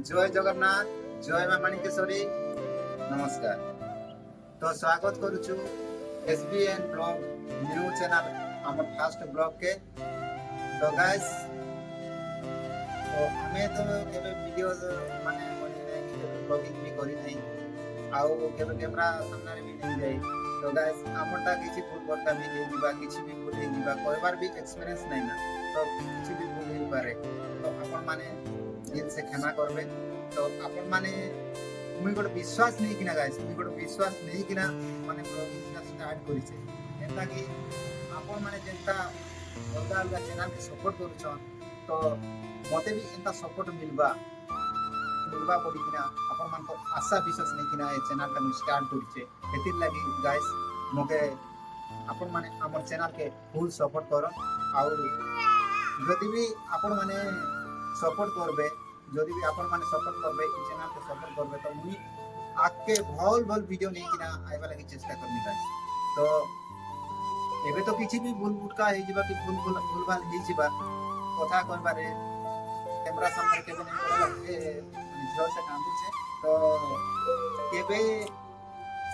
জয় জগন্নাথ, জয় মা মাଣିকেশ্বরী, নমস্কার। তো স্বাগত করুছু SBN ব্লগ নিউ চ্যানেল আমার ফার্স্ট ব্লগ কে। তো গাইস, তো আমি তো কেবে ভিডিও মানে বনি নাই, কেবে ব্লগিং भी করি নাই, ଆଉ କେବେ କ୍ୟାମେରା ସାମ୍ନାରେ ବି ନେଇ ଯାଇ। ତ ଗାଇସ୍, ଆମରଟା କିଛି ଭୁଲ ଭଟକା ବି ହେଇଯିବା, କିଛି ବି ଭୁଲ ହେଇଯିବା, କହିବାର ବି ଏକ୍ସପିରିଏନ୍ସ ନାହିଁ ନା, ତ କିଛି ବି ଭୁଲ ହେଇପାରେ। ତ ଆପଣମାନେ ଦିଲ୍ସେ କ୍ଷମା କରିବେ। ତ ଆପଣମାନେ ମୁଇଁ ଗୋଟେ ବିଶ୍ୱାସ ନେଇକିନା ଗାଇସ୍, ମୁଇଁ ଗୋଟେ ବିଶ୍ୱାସ ନେଇକିନା ମାନେ ବ୍ଲଗିଂଟା ଷ୍ଟାର୍ଟ କରିଛେ। ଯେନ୍ତାକି ଆପଣମାନେ ଯେନ୍ତା ଅଲଗା ଅଲଗା ଚ୍ୟାନେଲ୍କେ ସପୋର୍ଟ କରୁଛନ୍, ତ ମତେ ବି ଏନ୍ତା ସପୋର୍ଟ ମିଲବା ବୋଲିକିନା ଆପଣମାନଙ୍କ ଆଶା ବିଶ୍ୱାସ ନେଇକିନା ଏ ଚ୍ୟାନେଲଟା ମୁଁ ଷ୍ଟାର୍ଟ କରିଛେ। ସେଥିର୍ ଲାଗି ଗାଇସ୍, ମତେ ଆପଣମାନେ ଆମର ଚ୍ୟାନେଲକେ ଫୁଲ୍ ସପୋର୍ଟ କରନ୍। ଆଉ ଯଦି ବି ଆପଣମାନେ ସପୋର୍ଟ করবে, যদি ବି ଆପଣମାନେ ସପୋର୍ଟ করবে, এই ଚ୍ୟାନେଲকে ସପୋର୍ଟ করবে, ତ ମୁଇଁ ଆଗକେ ଭଲ ଭଲ ଭିଡ଼ିଓ ନେଇକିନା ଆଇବା ଲାଗି ଚେଷ୍ଟା କରିବି ଗାଇସ୍। ତ ଏବେ ତ କିଛି ବି ଭୁଲ ଭୁଟକା ହେଇଯିବା କି ଭୁଲଭାଲ ହେଇଯିବା, କଥା କହିବାରେ କ୍ୟାମେରା ସାମ୍ନାରେ କେବେ ନେଇ ପଡିଲା ମାନେ ଝିଅ ସେ କାନ୍ଦୁଛେ। ତ କେବେ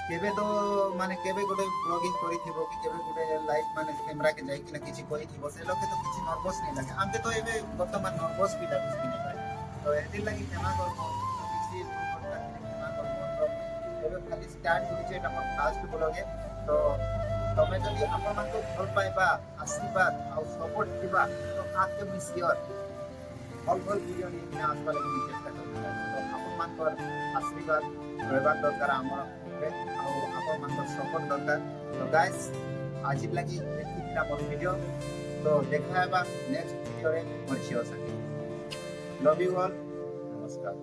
କେବେ ତ ମାନେ କେବେ ଗୋଟେ ବ୍ଲଗିଂ କରିଥିବ କି କେବେ ଗୋଟେ ଲାଇଭ ମାନେ କ୍ୟାମେରାକେ ଯାଇକିନା କିଛି କହିଥିବ, ସେ ଲୋକେ ତ କିଛି ନର୍ଭସ୍ नहीं लगे। हमके तो ଏବେ ବର୍ତ୍ତମାନ ନର୍ଭସ୍ ବି ଲାଗୁଛି କି नहीं भाई। ତ ଏଥିର୍ ଲାଗି କ୍ଷମା କରବ, ତ କିଛି ଭୁଲ ଭଟକା ଥିଲେ କ୍ଷମା କରବ। ତ ଏବେ ଖାଲି ଷ୍ଟାର୍ଟ କରିଛେ, ଏଟା ମୋର ଫାର୍ଷ୍ଟ ବ୍ଲଗ ଏ। ତ ତମେ ଯଦି ଆପଣମାନଙ୍କୁ ଭଲ ପାଇବା, ଆଶୀର୍ବାଦ ଆଉ ସପୋର୍ଟ ଥିବା, ତ ଆଗକେ ମୁଇଁ ସିଓର ଭଲ ଭଲ ଭିଡ଼ିଓ ନେଇକିନା আসবা ଲାଗି ମୁଇଁ ଚେଷ୍ଟା କରିବି। ତ ଆପଣମାନଙ୍କର ଆଶୀର୍ବାଦ ରହିବାର ଦରକାର ଆମର ଉପରେ, ଆଉ ଆପଣମାନଙ୍କର ସପୋର୍ଟ ଦରକାର। ତ ଗାଇସ୍, ଆଜିର ଲାଗି ଏତିକି ଥିଲା ମୋର ଭିଡ଼ିଓ। तो देखा है नेक्स्ट वीडियो रे मोर झियो संगे। लव यू ऑल, नमस्कार।